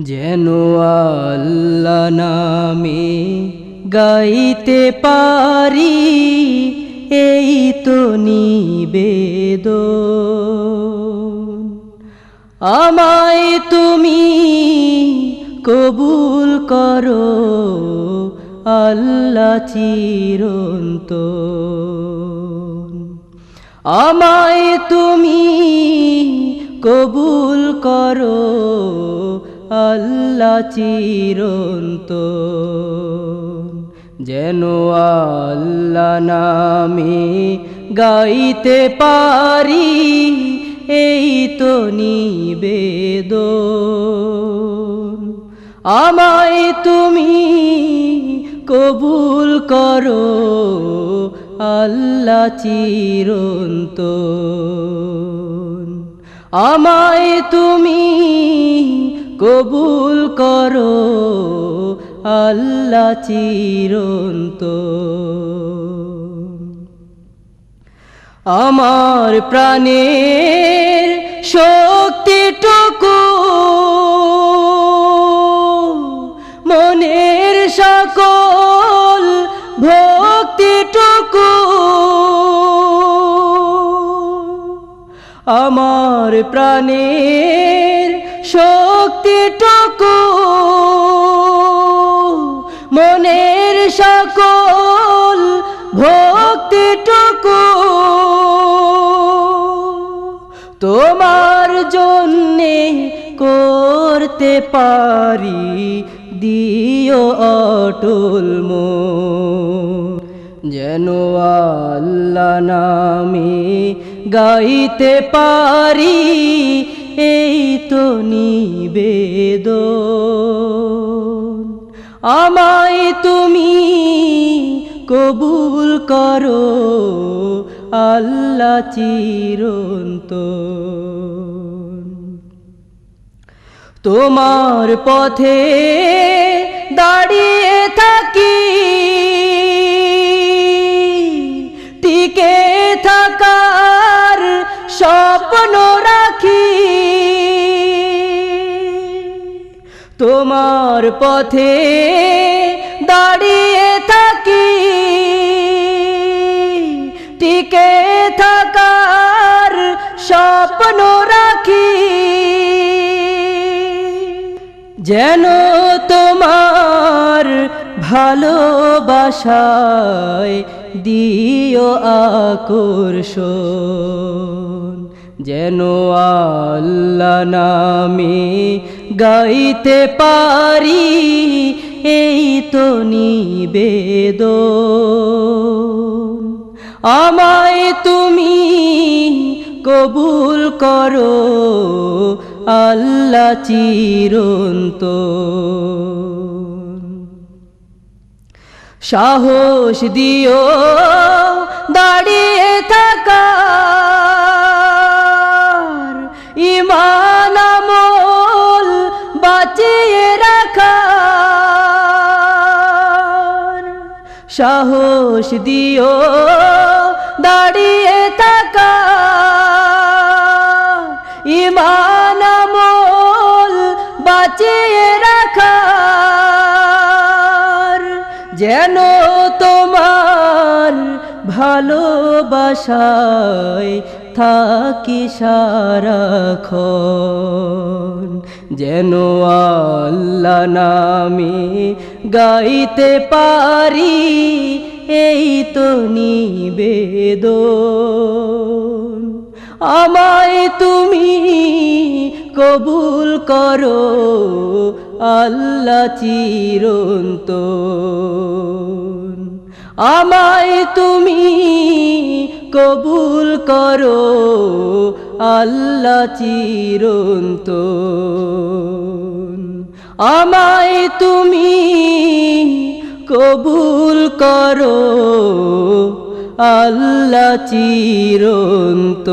যেন আল্লাহ নামে গাইতে পারি এই তো নিবেদন। আমায় তুমি কবুল করো আল্লাহ চিরন্তন। আমায় তুমি কবুল করো আল্লাহ চিরন্তন। যেন আল্লাহ নামে গাইতে পারি এই তো নিবেদন। আমায় তুমি কবুল করো আল্লাহ চিরন্তন। আমায় তুমি কবুল করো আল্লাহ চিরন্তন। আমার প্রাণের শক্তিটুকু মনের সকল ভক্তিটুকু আমার প্রাণের শক্তিটুকু মনের সকল ভক্তিটুকু তোমার জন্যে করতে পারি দিও অটল মন। যেন আল্লাহ নামে গাইতে পারি এই তো নিবেদন। আমায় তুমি কবুল করো আল্লাহ চিরন্তন। তোমার পথে দাঁড়িয়ে থাকি টিকে থাকার স্বপ্ন রাখি। তোমার পথে দাঁড়িয়ে থাকি টিকে থাকার স্বপ্ন রাখি। যেন তোমার ভালোবাসায় দিও আকর্ষণ। যেন আল্লাহ নামে গাইতে পারি এই তো নিবেদন। আমায় তুমি কবুল করো আল্লাহ চিরন্তন। সাহস দিও দাঁড়িয়ে থাকার ঈমান আমল বাঁচিয়ে রাখার। সাহস দিও দাঁড়িয়ে থাকার ঈমান আমল বাঁচিয়ে রাখার। যেন তোমার ভালোবাসায় থাকি সারাক্ষণ। যেন আল্লাহ নামে গাইতে পারি এই তো নিবেদন। আমায় তুমি কবুল করো আল্লাহ চিরন্তন। আমায় তুমি কবুল করো আল্লাহ চিরন্তন। আমায় তুমি কবুল করো আল্লাহ চিরন্তন।